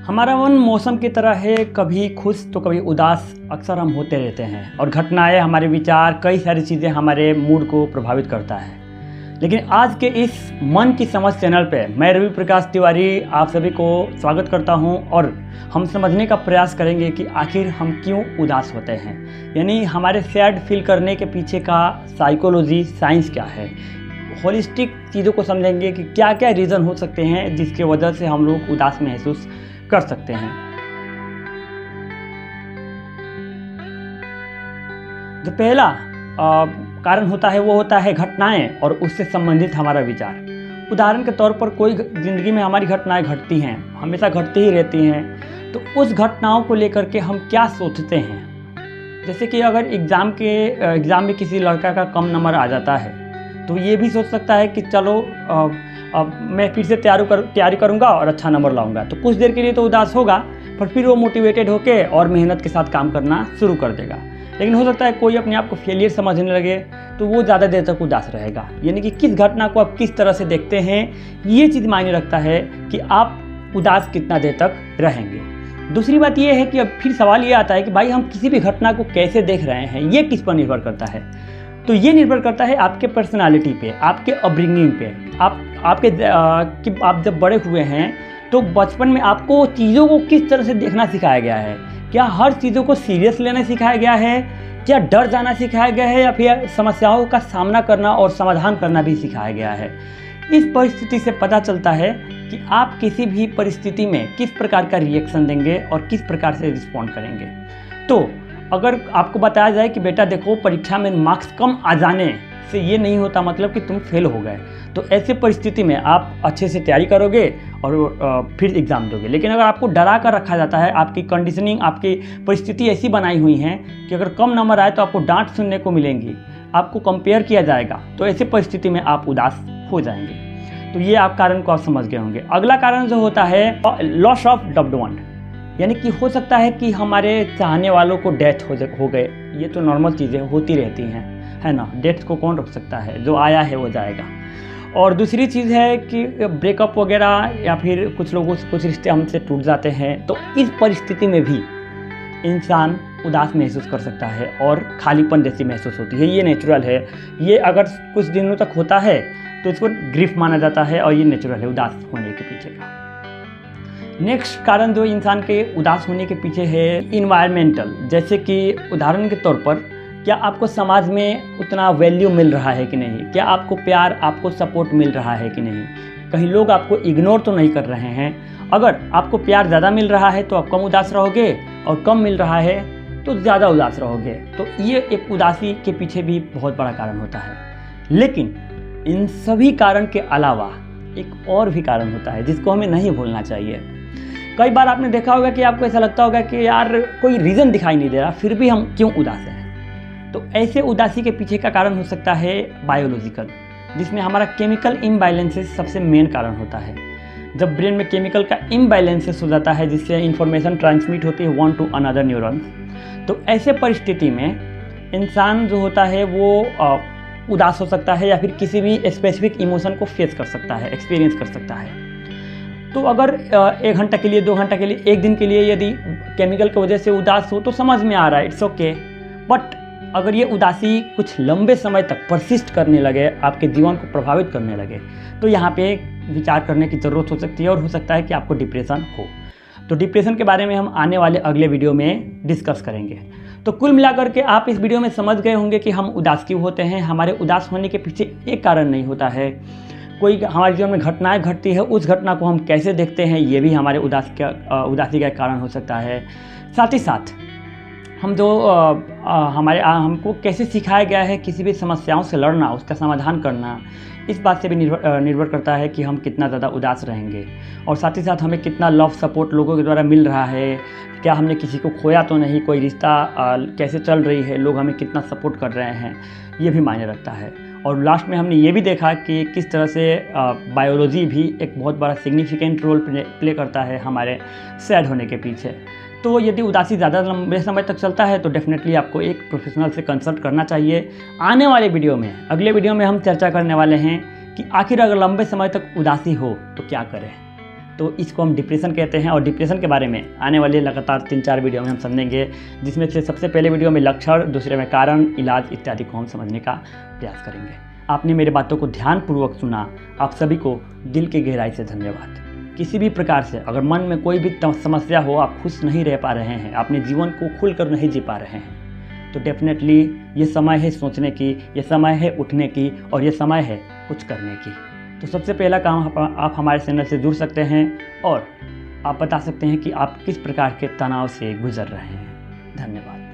हमारा मन मौसम की तरह है, कभी खुश तो कभी उदास अक्सर हम होते रहते हैं और घटनाएं, हमारे विचार, कई सारी चीज़ें हमारे मूड को प्रभावित करता है। लेकिन आज के इस मन की समझ चैनल पे मैं रवि प्रकाश तिवारी आप सभी को स्वागत करता हूं और हम समझने का प्रयास करेंगे कि आखिर हम क्यों उदास होते हैं, यानी हमारे सैड फील करने के पीछे का साइकोलॉजी, साइंस क्या है। होलिस्टिक चीज़ों को समझेंगे कि क्या क्या रीज़न हो सकते हैं जिसके वजह से हम लोग उदास महसूस कर सकते हैं। जो पहला कारण होता है वो होता है घटनाएं और उससे संबंधित हमारा विचार। उदाहरण के तौर पर कोई ज़िंदगी में हमारी घटनाएं घटती हैं, हमेशा घटती ही रहती हैं, तो उस घटनाओं को लेकर के हम क्या सोचते हैं। जैसे कि अगर एग्ज़ाम में किसी लड़का का कम नंबर आ जाता है तो ये भी सोच सकता है कि चलो मैं फिर से तैयारी करूँगा और अच्छा नंबर लाऊंगा। तो कुछ देर के लिए तो उदास होगा, पर फिर वो मोटिवेटेड होकर और मेहनत के साथ काम करना शुरू कर देगा। लेकिन हो सकता है कोई अपने आप को फेलियर समझने लगे तो वो ज़्यादा देर तक उदास रहेगा। यानी कि किस घटना को आप किस तरह से देखते हैं, ये चीज़ मायने रखता है कि आप उदास कितना देर तक रहेंगे। दूसरी बात ये है कि अब फिर सवाल ये आता है कि भाई हम किसी भी घटना को कैसे देख रहे हैं, ये किस पर निर्भर करता है। तो ये निर्भर करता है आपके पर्सनालिटी पे, आपके अपब्रिंगिंग पे। आप जब बड़े हुए हैं तो बचपन में आपको चीज़ों को किस तरह से देखना सिखाया गया है। क्या हर चीज़ों को सीरियस लेना सिखाया गया है, क्या डर जाना सिखाया गया है, या फिर समस्याओं का सामना करना और समाधान करना भी सिखाया गया है। इस परिस्थिति से पता चलता है कि आप किसी भी परिस्थिति में किस प्रकार का रिएक्शन देंगे और किस प्रकार से रिस्पॉन्ड करेंगे। तो अगर आपको बताया जाए कि बेटा देखो, परीक्षा में मार्क्स कम आ जाने से ये नहीं होता मतलब कि तुम फेल हो गए, तो ऐसे परिस्थिति में आप अच्छे से तैयारी करोगे और फिर एग्ज़ाम दोगे। लेकिन अगर आपको डरा कर रखा जाता है, आपकी कंडीशनिंग, आपकी परिस्थिति ऐसी बनाई हुई है कि अगर कम नंबर आए तो आपको डांट सुनने को मिलेंगी, आपको कंपेयर किया जाएगा, तो ऐसे परिस्थिति में आप उदास हो जाएंगे। तो ये आप कारण को आप समझ गए होंगे। अगला कारण जो होता है लॉस ऑफ लव्ड वन, यानी कि हो सकता है कि हमारे चाहने वालों को डेथ हो गए। ये तो नॉर्मल चीज़ें होती रहती हैं, है ना। डेथ को कौन रोक सकता है, जो आया है वो जाएगा। और दूसरी चीज़ है कि ब्रेकअप वगैरह, या फिर कुछ लोगों से कुछ रिश्ते हमसे टूट जाते हैं। तो इस परिस्थिति में भी इंसान उदास महसूस कर सकता है और खालीपन जैसी महसूस होती है। ये नेचुरल है। ये अगर कुछ दिनों तक होता है तो इसको ग्रीफ माना जाता है और ये नेचुरल है उदास होने के पीछे का। नेक्स्ट कारण जो इंसान के उदास होने के पीछे है इन्वायरमेंटल। जैसे कि उदाहरण के तौर पर, क्या आपको समाज में उतना वैल्यू मिल रहा है कि नहीं, क्या आपको प्यार, आपको सपोर्ट मिल रहा है कि नहीं, कहीं लोग आपको इग्नोर तो नहीं कर रहे हैं। अगर आपको प्यार ज़्यादा मिल रहा है तो आप कम उदास रहोगे, और कम मिल रहा है तो ज़्यादा उदास रहोगे। तो ये एक उदासी के पीछे भी बहुत बड़ा कारण होता है। लेकिन इन सभी कारण के अलावा एक और भी कारण होता है जिसको हमें नहीं भूलना चाहिए। कई बार आपने देखा होगा कि आपको ऐसा लगता होगा कि यार कोई रीज़न दिखाई नहीं दे रहा, फिर भी हम क्यों उदास हैं। तो ऐसे उदासी के पीछे का कारण हो सकता है बायोलॉजिकल, जिसमें हमारा केमिकल इम्बैलेंसेस सबसे मेन कारण होता है। जब ब्रेन में केमिकल का इम्बैलेंसेस हो जाता है, जिससे इंफॉर्मेशन ट्रांसमिट होती है वन टू अनदर न्यूरॉन्स, तो ऐसे परिस्थिति में इंसान जो होता है वो उदास हो सकता है, या फिर किसी भी स्पेसिफिक इमोशन को फेस कर सकता है, एक्सपीरियंस कर सकता है। तो अगर 1 घंटा के लिए, 2 घंटा के लिए, 1 दिन के लिए यदि केमिकल की वजह से उदास हो तो समझ में आ रहा है, इट्स ओके। बट अगर ये उदासी कुछ लंबे समय तक परसिस्ट करने लगे, आपके जीवन को प्रभावित करने लगे, तो यहाँ पे विचार करने की ज़रूरत हो सकती है और हो सकता है कि आपको डिप्रेशन हो। तो डिप्रेशन के बारे में हम आने वाले अगले वीडियो में डिस्कस करेंगे। तो कुल मिलाकर के आप इस वीडियो में समझ गए होंगे कि हम उदास क्यों होते हैं। हमारे उदास होने के पीछे एक कारण नहीं होता है। कोई हमारे जीवन में घटनाएं घटती है, उस घटना को हम कैसे देखते हैं, ये भी हमारे उदासी का कारण हो सकता है। साथ ही साथ हम जो हमको कैसे सिखाया गया है किसी भी समस्याओं से लड़ना, उसका समाधान करना, इस बात से भी निर्भर करता है कि हम कितना ज़्यादा उदास रहेंगे। और साथ ही साथ हमें कितना लव सपोर्ट लोगों के द्वारा मिल रहा है, क्या हमने किसी को खोया तो नहीं, कोई रिश्ता कैसे चल रही है, लोग हमें कितना सपोर्ट कर रहे हैं, ये भी मायने रखता है। और लास्ट में हमने ये भी देखा कि किस तरह से बायोलॉजी भी एक बहुत बड़ा सिग्निफिकेंट रोल प्ले करता है हमारे सैड होने के पीछे। तो यदि उदासी ज़्यादा लंबे समय तक चलता है तो डेफिनेटली आपको एक प्रोफेशनल से कंसल्ट करना चाहिए। आने वाले वीडियो में, अगले वीडियो में हम चर्चा करने वाले हैं कि आखिर अगर लंबे समय तक उदासी हो तो क्या करें। तो इसको हम डिप्रेशन कहते हैं। और डिप्रेशन के बारे में आने वाले लगातार 3-4 वीडियो में हम समझेंगे, जिसमें से सबसे पहले वीडियो में लक्षण, दूसरे में कारण, इलाज इत्यादि को हम समझने का प्रयास करेंगे। आपने मेरे बातों को ध्यानपूर्वक सुना, आप सभी को दिल की गहराई से धन्यवाद। किसी भी प्रकार से अगर मन में कोई भी समस्या हो, आप खुश नहीं रह पा रहे हैं, अपने जीवन को खुलकर नहीं जी पा रहे हैं, तो डेफिनेटली ये समय है सोचने की, ये समय है उठने की, और ये समय है कुछ करने की। तो सबसे पहला काम आप हमारे चैनल से जुड़ सकते हैं और आप बता सकते हैं कि आप किस प्रकार के तनाव से गुजर रहे हैं। धन्यवाद।